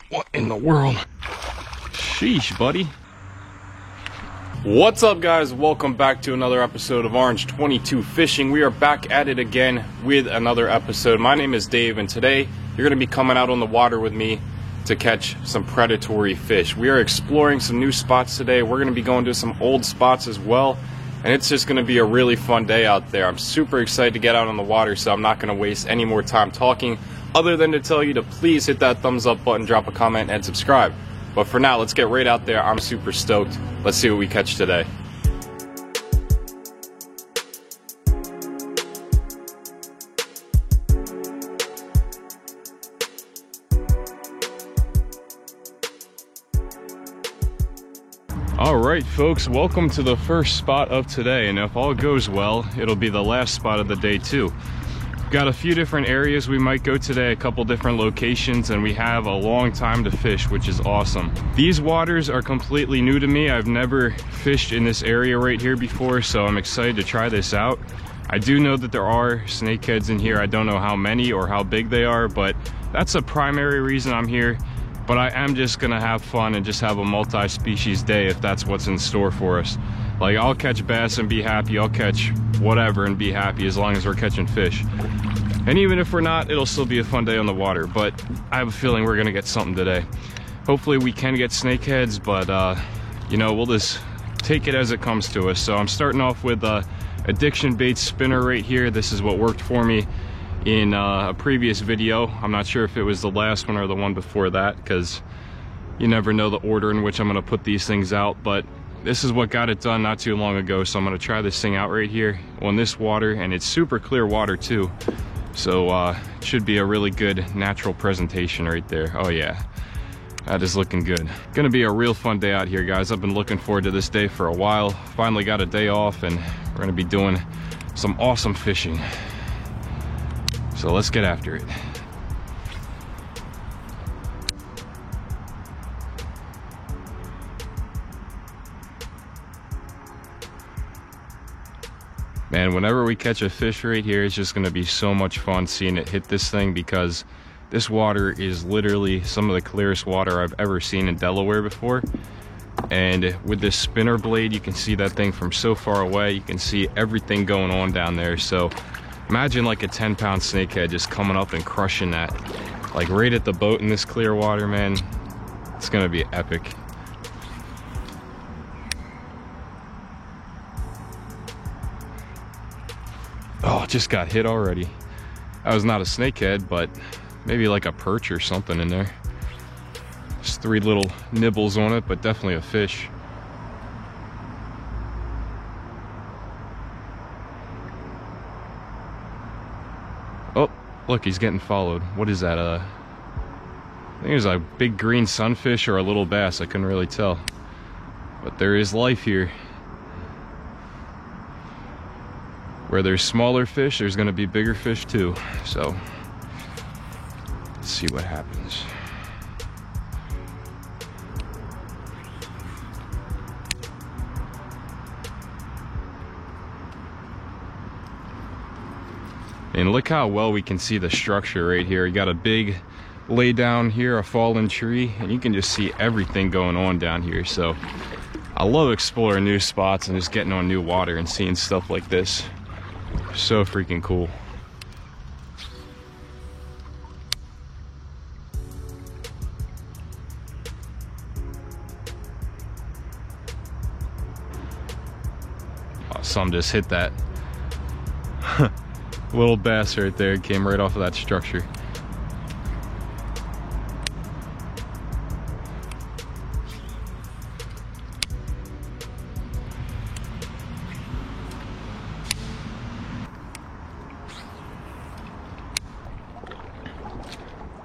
What in the world? Sheesh, buddy. What's up, guys? Welcome back to another episode of Orange 22 Fishing. We are back at it again with another episode. My name is Dave, and today you're going to be coming out on the water with me to catch some predatory fish. We are exploring some new spots today. We're going to be going to some old spots as well, and it's just going to be a really fun day out there. I'm super excited to get out on the water, so I'm not going to waste any more time talking other than to tell you to please hit that thumbs up button, drop a comment, and subscribe. But for now, let's get right out there. I'm super stoked. Let's see what we catch today. Alright folks, welcome to the first spot of today, and if all goes well, it'll be the last spot of the day too. Got a few different areas we might go today, a couple different locations, and we have a long time to fish, which is awesome. These waters are completely new to me. I've never fished in this area right here before, so I'm excited to try this out. I do know that there are snakeheads in here. I don't know how many or how big they are, but that's a primary reason I'm here. But I am just gonna have fun and just have a multi-species day if that's what's in store for us. Like, I'll catch bass and be happy, I'll catch whatever and be happy as long as we're catching fish. And even if we're not, it'll still be a fun day on the water, but I have a feeling we're gonna get something today. Hopefully we can get snakeheads, but you know, we'll just take it as it comes to us. So I'm starting off with Addiction Bait Spinner right here. This is what worked for me in a previous video. I'm not sure if it was the last one or the one before that, because you never know the order in which I'm gonna put these things out, but this is what got it done not too long ago. So I'm gonna try this thing out right here on this water, and it's super clear water too. So it should be a really good natural presentation right there. Oh yeah, that is looking good. Gonna be a real fun day out here, guys. I've been looking forward to this day for a while. Finally got a day off, and we're gonna be doing some awesome fishing. So let's get after it. Man, whenever we catch a fish right here, it's just gonna be so much fun seeing it hit this thing, because this water is literally some of the clearest water I've ever seen in Delaware before. And with this spinner blade, you can see that thing from so far away. You can see everything going on down there. So imagine like a 10-pound snakehead just coming up and crushing that, like right at the boat in this clear water, man. It's gonna be epic. Oh, it just got hit already. That was not a snakehead, but maybe like a perch or something in there. Just 3 little nibbles on it, but definitely a fish. Oh, look, he's getting followed. What is that? I think it was a big green sunfish or a little bass. I couldn't really tell. But there is life here. Where there's smaller fish, there's gonna be bigger fish too. So let's see what happens. And look how well we can see the structure right here. You got a big lay down here, a fallen tree, and you can just see everything going on down here. So I love exploring new spots and just getting on new water and seeing stuff like this. So freaking cool. Oh, some just hit that. Little bass right there. It came right off of that structure.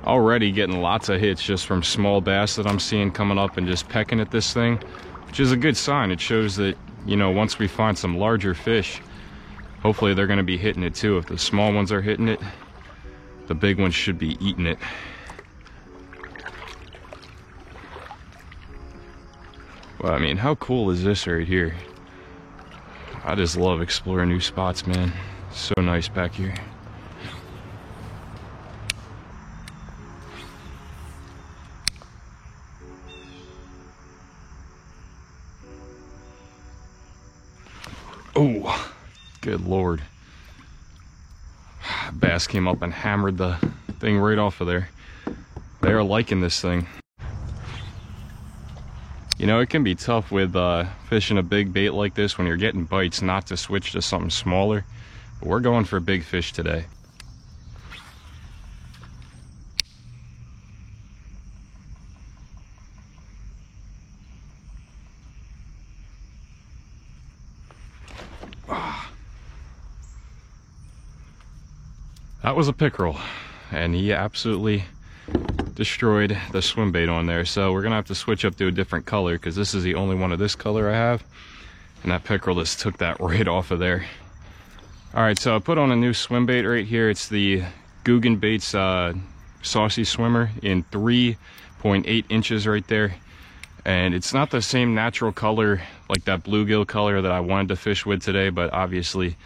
Already getting lots of hits just from small bass that I'm seeing coming up and just pecking at this thing, which is a good sign. It shows that, you know, once we find some larger fish, hopefully they're going to be hitting it too. If the small ones are hitting it, the big ones should be eating it. Well, I mean, how cool is this right here? I just love exploring new spots, man. So nice back here. Oh, good Lord. Bass came up and hammered the thing right off of there. They are liking this thing. You know, it can be tough with fishing a big bait like this when you're getting bites not to switch to something smaller. But we're going for big fish today. That was a pickerel, and he absolutely destroyed the swim bait on there. So we're gonna have to switch up to a different color because this is the only one of this color I have, and that pickerel just took that right off of there. All right, so I put on a new swim bait right here. It's the Googan Baits Saucy Swimmer in 3.8 inches right there, and it's not the same natural color like that bluegill color that I wanted to fish with today, but obviously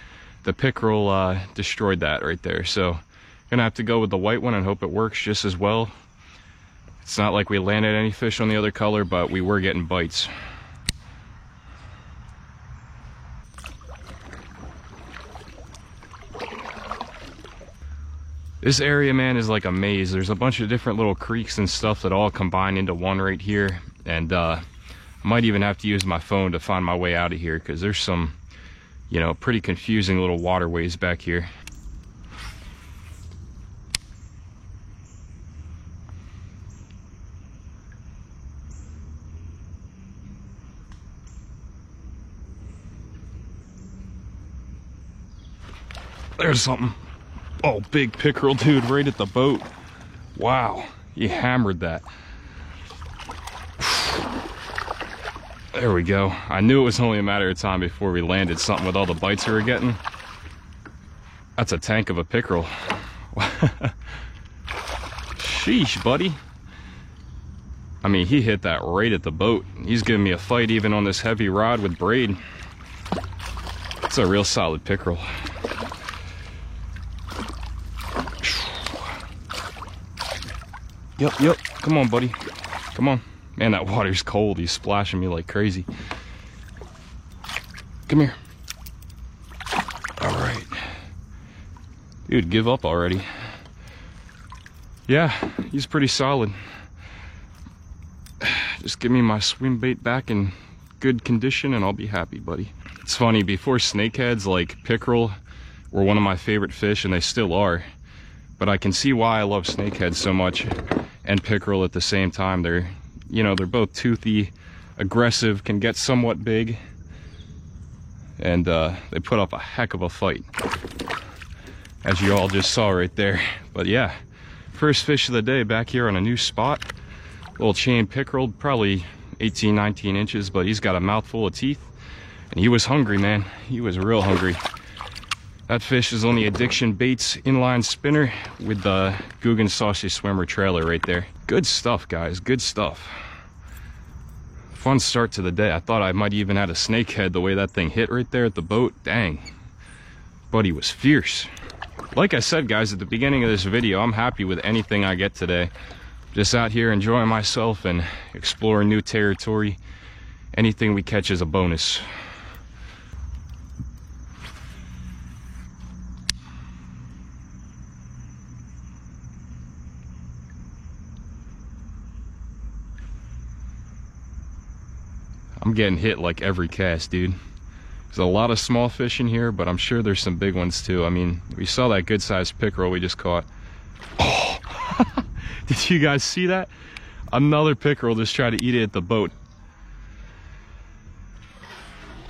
the pickerel destroyed that right there. So gonna have to go with the white one and hope it works just as well. It's not like we landed any fish on the other color, but we were getting bites. This area, man, is like a maze. There's a bunch of different little creeks and stuff that all combine into one right here, and I might even have to use my phone to find my way out of here because there's some, you know, pretty confusing little waterways back here. There's something. Oh, big pickerel, dude, right at the boat. Wow, he hammered that. There we go. I knew it was only a matter of time before we landed something with all the bites we were getting. That's a tank of a pickerel. Sheesh, buddy. I mean, he hit that right at the boat. He's giving me a fight even on this heavy rod with braid. It's a real solid pickerel. Yep, come on, buddy. Come on. Man, that water's cold. He's splashing me like crazy. Come here. All right. Dude, give up already. Yeah, he's pretty solid. Just give me my swim bait back in good condition and I'll be happy, buddy. It's funny, before snakeheads, like pickerel were one of my favorite fish, and they still are. But I can see why I love snakeheads so much and pickerel at the same time. They're, you know, they're both toothy, aggressive, can get somewhat big, and they put up a heck of a fight, as you all just saw right there. But yeah, first fish of the day back here on a new spot. Little chain pickerel, probably 18, 19 inches, but he's got a mouthful of teeth, and he was hungry, man. He was real hungry. That fish is on the Addiction Baits inline spinner with the Googan Saucy Swimmer trailer right there. Good stuff, guys, good stuff. Fun start to the day. I thought I might even had a snakehead the way that thing hit right there at the boat. Dang, buddy was fierce. Like I said, guys, at the beginning of this video, I'm happy with anything I get today. Just out here enjoying myself and exploring new territory. Anything we catch is a bonus. I'm getting hit like every cast, dude. There's a lot of small fish in here, but I'm sure there's some big ones too. I mean, we saw that good sized pickerel we just caught. Oh, did you guys see that? Another pickerel just tried to eat it at the boat.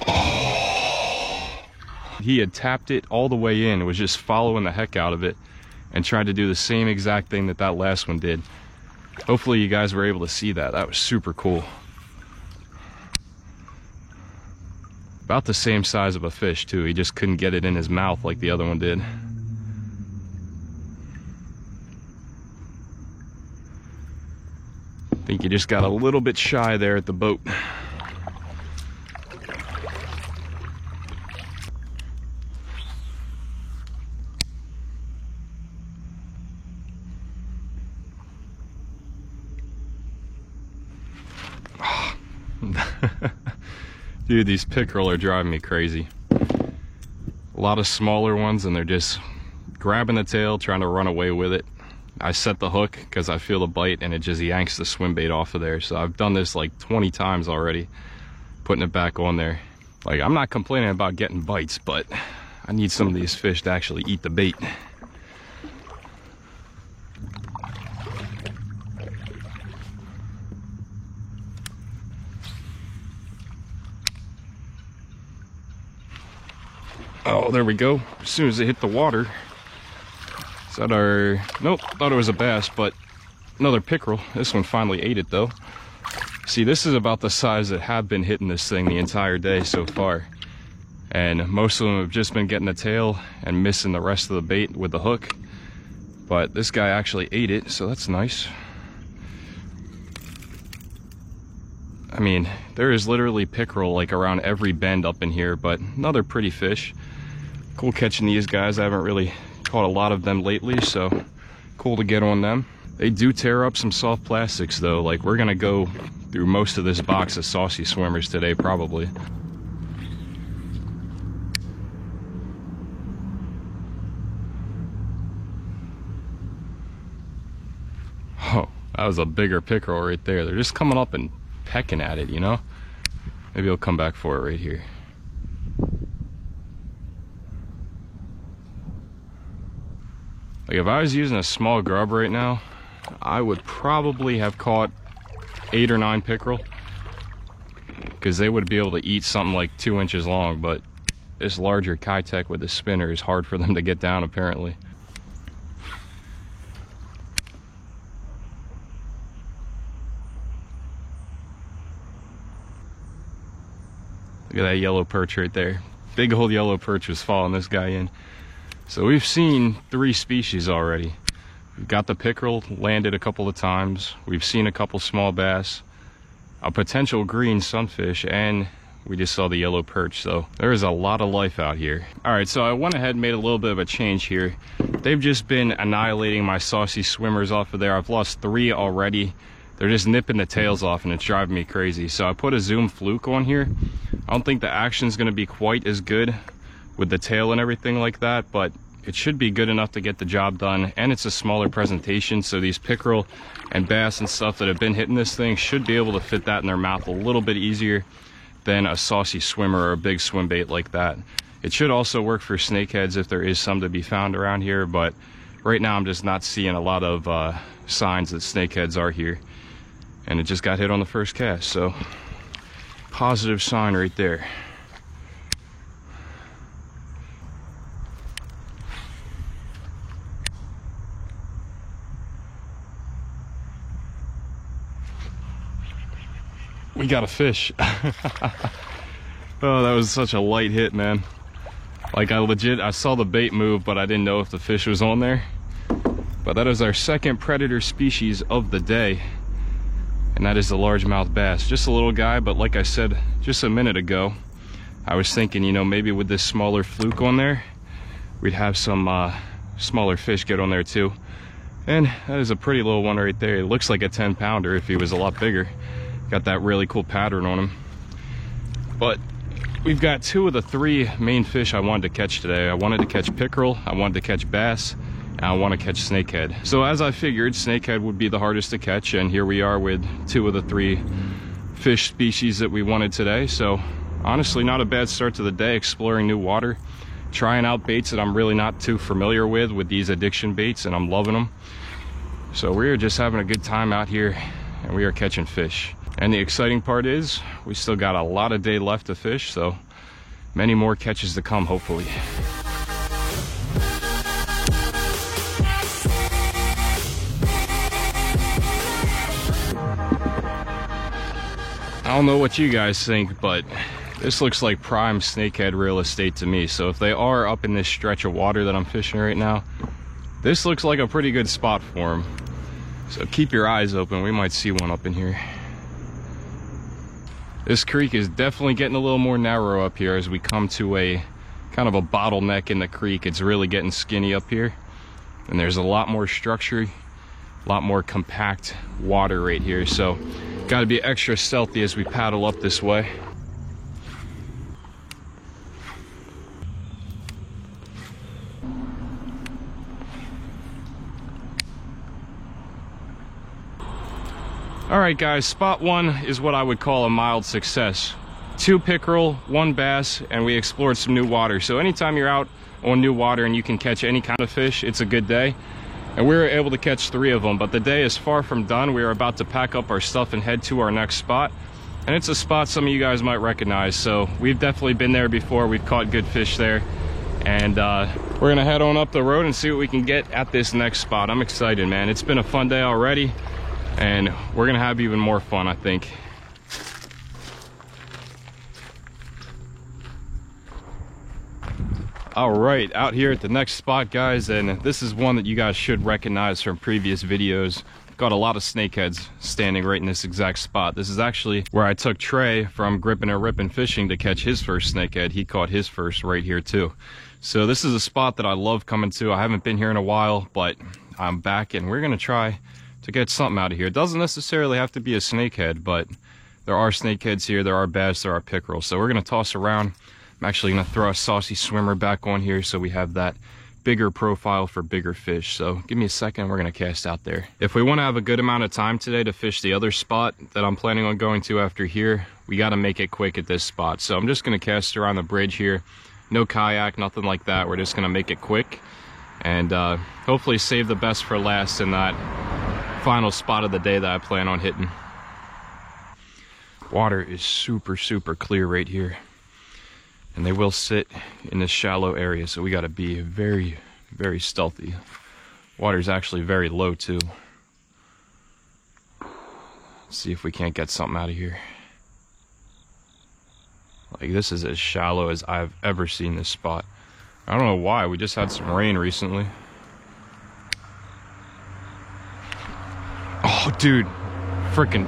Oh. He had tapped it all the way in, was just following the heck out of it, and tried to do the same exact thing that that last one did. Hopefully you guys were able to see that. That was super cool. About the same size of a fish too. He just couldn't get it in his mouth like the other one did. I think you just got a little bit shy there at the boat. Dude, these pickerel are driving me crazy. a lot of smaller ones, and they're just grabbing the tail, trying to run away with it. I set the hook because I feel the bite and it just yanks the swim bait off of there. So I've done this like 20 times already, putting it back on there. Like, I'm not complaining about getting bites, but I need some of these fish to actually eat the bait. Oh, there we go. As soon as it hit the water. Is that our... Nope, thought it was a bass, but another pickerel. This one finally ate it, though. See, this is about the size that have been hitting this thing the entire day so far. And most of them have just been getting the tail and missing the rest of the bait with the hook. But this guy actually ate it, so that's nice. I mean, there is literally pickerel like around every bend up in here, but another pretty fish. Cool catching these guys. I haven't really caught a lot of them lately, so cool to get on them. They do tear up some soft plastics though. Like, we're gonna go through most of this box of Saucy Swimmers today probably. Oh, that was a bigger pickerel right there. They're just coming up and pecking at it, you know? Maybe I'll come back for it right here. Like, if I was using a small grub right now, I would probably have caught 8 or 9 pickerel, because they would be able to eat something like 2 inches long, but this larger Keitech with the spinner is hard for them to get down apparently. Look at that yellow perch right there. Big old yellow perch was following this guy in. So we've seen 3 species already. We've got the pickerel landed a couple of times. We've seen a couple small bass, a potential green sunfish, and we just saw the yellow perch. So there is a lot of life out here. All right, so I went ahead and made a little bit of a change here. They've just been annihilating my Saucy Swimmers off of there. I've lost 3 already. They're just nipping the tails off and it's driving me crazy. So I put a Zoom Fluke on here. I don't think the action's gonna be quite as good with the tail and everything like that, but it should be good enough to get the job done. And it's a smaller presentation, so these pickerel and bass and stuff that have been hitting this thing should be able to fit that in their mouth a little bit easier than a Saucy Swimmer or a big swim bait like that. It should also work for snakeheads if there is some to be found around here, but right now I'm just not seeing a lot of signs that snakeheads are here. And it just got hit on the first cast, so positive sign right there. We got a fish. Oh, that was such a light hit, man. Like, I saw the bait move, but I didn't know if the fish was on there. But that is our second predator species of the day, and that is the largemouth bass. Just a little guy, but like I said just a minute ago, I was thinking, you know, maybe with this smaller fluke on there, we'd have some smaller fish get on there too. And that is a pretty little one right there. It looks like a 10-pounder if he was a lot bigger. Got that really cool pattern on him. But we've got 2 of the 3 main fish I wanted to catch today. I wanted to catch pickerel, I wanted to catch bass, and I want to catch snakehead. So as I figured, snakehead would be the hardest to catch, and here we are with 2 of the 3 fish species that we wanted today. So honestly, not a bad start to the day, exploring new water, trying out baits that I'm really not too familiar with these addiction baits, and I'm loving them. So we're just having a good time out here, and we are catching fish. And the exciting part is we still got a lot of day left to fish, so many more catches to come, hopefully. I don't know what you guys think, but this looks like prime snakehead real estate to me. So if they are up in this stretch of water that I'm fishing right now, this looks like a pretty good spot for them. So keep your eyes open, we might see one up in here. This creek is definitely getting a little more narrow up here as we come to a kind of a bottleneck in the creek. It's really getting skinny up here, and there's a lot more structure, a lot more compact water right here. So got to be extra stealthy as we paddle up this way. All right guys, spot one is what I would call a mild success. 2 pickerel, 1 bass, and we explored some new water. So anytime you're out on new water and you can catch any kind of fish, it's a good day. And we were able to catch 3 of them, but the day is far from done. We are about to pack up our stuff and head to our next spot. And it's a spot some of you guys might recognize. So we've definitely been there before. We've caught good fish there. And we're gonna head on up the road and see what we can get at this next spot. I'm excited, man. It's been a fun day already, and we're gonna have even more fun, I think. All right, out here at the next spot, guys, and this is one that you guys should recognize from previous videos. Got a lot of snakeheads standing right in this exact spot. This is actually where I took Trey from Grippin' and Rippin' Fishing to catch his first snakehead. He caught his first right here too. So this is a spot that I love coming to. I haven't been here in a while, but I'm back and we're gonna try to get something out of here. It doesn't necessarily have to be a snakehead, but there are snakeheads here, there are bass, there are pickerel. So we're gonna toss around. I'm actually gonna throw a saucy swimmer back on here so we have that bigger profile for bigger fish. So give me a second, we're gonna cast out there. If we wanna have a good amount of time today to fish the other spot that I'm planning on going to after here, we gotta make it quick at this spot. So I'm just gonna cast around the bridge here. No kayak, nothing like that. We're just gonna make it quick and hopefully save the best for last in that final spot of the day that I plan on hitting. Water is super, super clear right here. And they will sit in this shallow area, so we gotta be very, very stealthy. Water's actually very low too. Let's see if we can't get something out of here. Like, this is as shallow as I've ever seen this spot. I don't know why, we just had some rain recently. Oh dude, freaking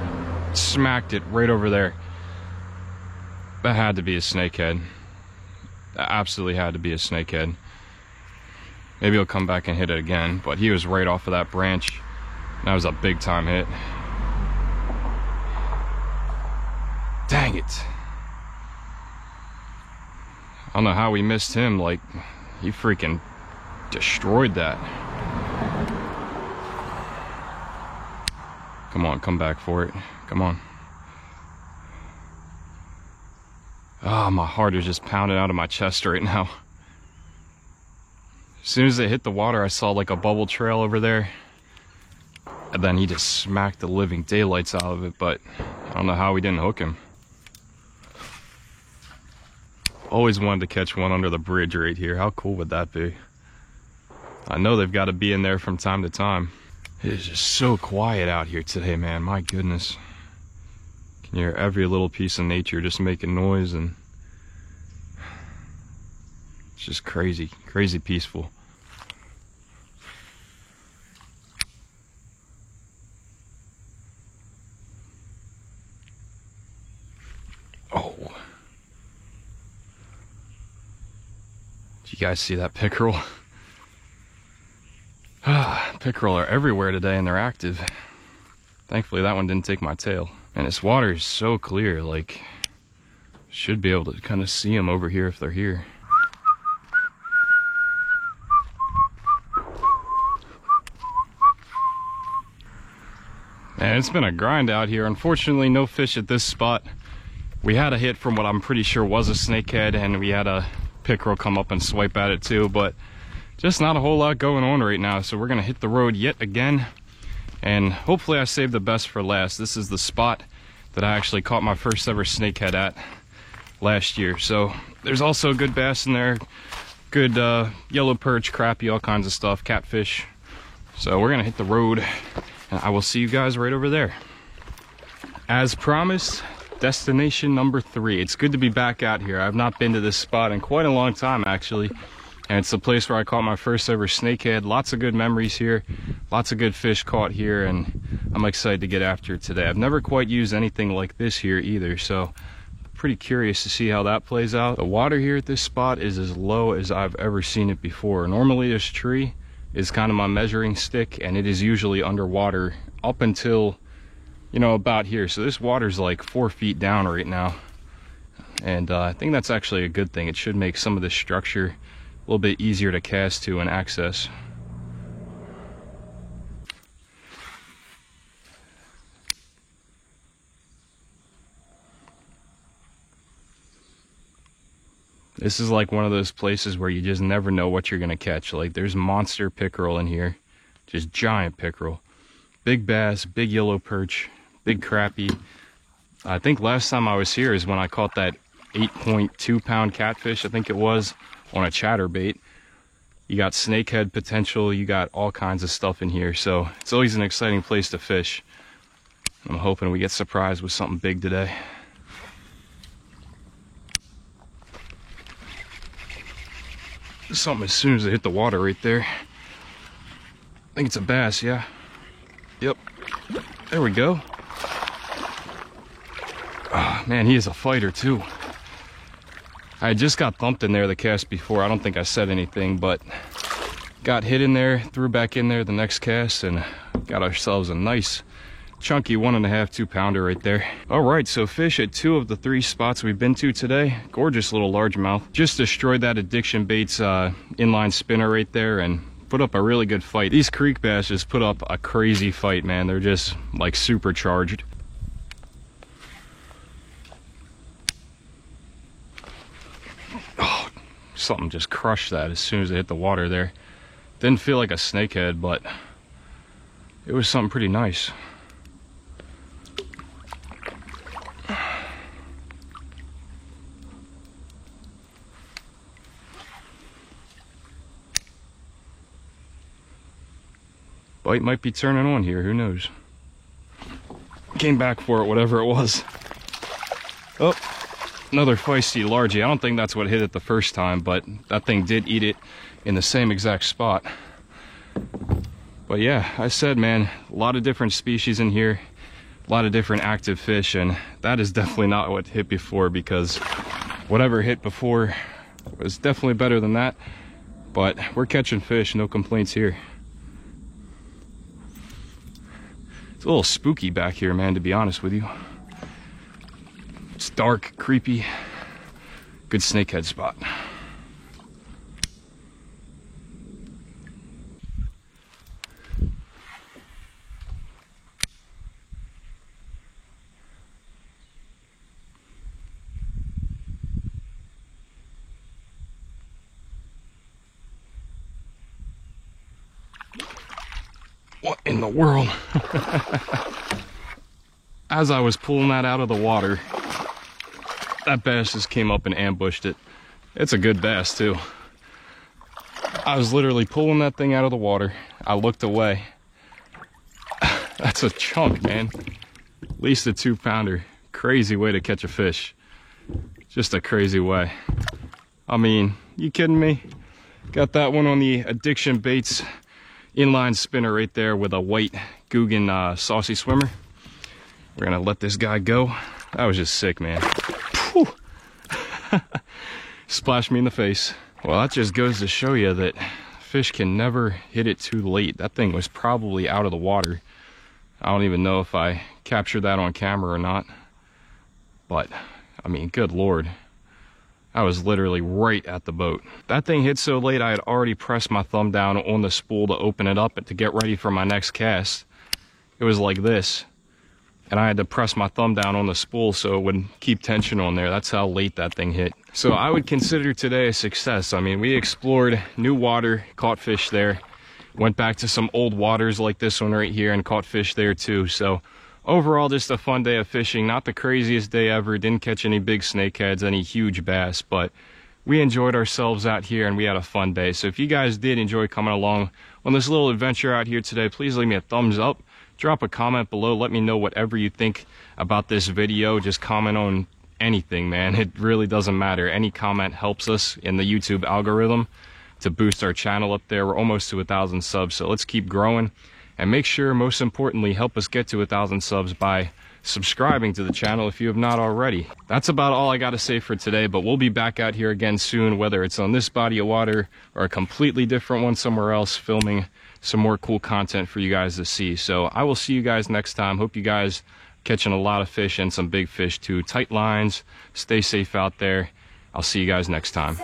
smacked it right over there. That had to be a snakehead. That absolutely had to be a snakehead. Maybe he'll come back and hit it again, but he was right off of that branch. That was a big time hit. Dang it. I don't know how we missed him. Like, he freaking destroyed that. Come on, come back for it. Come on. Oh, my heart is just pounding out of my chest right now. As soon as they hit the water, I saw like a bubble trail over there. And then he just smacked the living daylights out of it, but I don't know how we didn't hook him. Always wanted to catch one under the bridge right here. How cool would that be? I know they've got to be in there from time to time. It is just so quiet out here today, man. My goodness. Can you hear every little piece of nature just making noise, and it's just crazy, crazy peaceful. Oh. Did you guys see that pickerel? Pickerel are everywhere today and they're active. Thankfully that one didn't take my tail. And this water is so clear, like, should be able to kind of see them over here if they're here. And it's been a grind out here. Unfortunately, no fish at this spot. We had a hit from what I'm pretty sure was a snakehead, and we had a pickerel come up and swipe at it too, but just not a whole lot going on right now. So we're gonna hit the road yet again. And hopefully I saved the best for last. This is the spot that I actually caught my first ever snakehead at last year. So there's also good bass in there, good yellow perch, crappie, all kinds of stuff, catfish. So we're gonna hit the road and I will see you guys right over there. As promised, destination number 3. It's good to be back out here. I've not been to this spot in quite a long time actually. And it's the place where I caught my first ever snakehead. Lots of good memories here. Lots of good fish caught here, and I'm excited to get after it today. I've never quite used anything like this here either, so pretty curious to see how that plays out. The water here at this spot is as low as I've ever seen it before. Normally this tree is kind of my measuring stick, and it is usually underwater up until, you know, about here. So this water's like 4 feet down right now. And I think that's actually a good thing. It should make some of this structure a little bit easier to cast to and access. This is like one of those places where you just never know what you're gonna catch. Like there's monster pickerel in here, just giant pickerel, big bass, big yellow perch, big crappie. I think last time I was here is when I caught that 8.2 pound catfish, I think it was, on a chatterbait. You got snakehead potential, you got all kinds of stuff in here, so it's always an exciting place to fish. I'm hoping we get surprised with something big today. Something as soon as it hit the water right there. I think it's a bass, yeah. Yep, there we go. Oh, man, he is a fighter too. I just got thumped in there the cast before. I don't think I said anything, but got hit in there, threw back in there the next cast, and got ourselves a nice chunky 1.5, 2 pounder right there. All right, so fish at 2 of the 3 spots we've been to today. Gorgeous little largemouth. Just destroyed that Addiction Baits inline spinner right there and put up a really good fight. These creek bass just put up a crazy fight, man. They're just like supercharged. Oh, something just crushed that as soon as it hit the water there. Didn't feel like a snakehead, but it was something pretty nice. Bite might be turning on here, who knows? Came back for it, whatever it was. Oh, another feisty largie. I don't think that's what hit it the first time, but that thing did eat it in the same exact spot. But yeah, I said, man, a lot of different species in here, a lot of different active fish, and that is definitely not what hit before, because whatever hit before was definitely better than that. But we're catching fish, no complaints here. It's a little spooky back here, man, to be honest with you. It's dark, creepy, good snakehead spot. What in the world? As I was pulling that out of the water, that bass just came up and ambushed it. It's a good bass too. I was literally pulling that thing out of the water. I looked away. That's a chunk, man. At least a 2 pounder. Crazy way to catch a fish. Just a crazy way. I mean, you kidding me? Got that one on the Addiction Baits inline spinner right there with a white Guggen saucy swimmer. We're gonna let this guy go. That was just sick, man. Splashed me in the face. Well, that just goes to show you that fish can never hit it too late. That thing was probably out of the water. I don't even know if I captured that on camera or not. But, I mean, good Lord. I was literally right at the boat. That thing hit so late I had already pressed my thumb down on the spool to open it up and to get ready for my next cast. It was like this. And I had to press my thumb down on the spool so it wouldn't keep tension on there. That's how late that thing hit. So I would consider today a success. I mean, we explored new water, caught fish there. Went back to some old waters like this one right here and caught fish there too. So overall, just a fun day of fishing. Not the craziest day ever. Didn't catch any big snakeheads, any huge bass, but we enjoyed ourselves out here and we had a fun day. So if you guys did enjoy coming along on this little adventure out here today, please leave me a thumbs up. Drop a comment below. Let me know whatever you think about this video. Just comment on anything, man. It really doesn't matter. Any comment helps us in the YouTube algorithm to boost our channel up there. We're almost to 1,000 subs, so let's keep growing. And make sure, most importantly, help us get to 1,000 subs by subscribing to the channel if you have not already. That's about all I got to say for today, but we'll be back out here again soon, whether it's on this body of water or a completely different one somewhere else, filming some more cool content for you guys to see. So I will see you guys next time. Hope you guys catching a lot of fish and some big fish too. Tight lines, stay safe out there. I'll see you guys next time.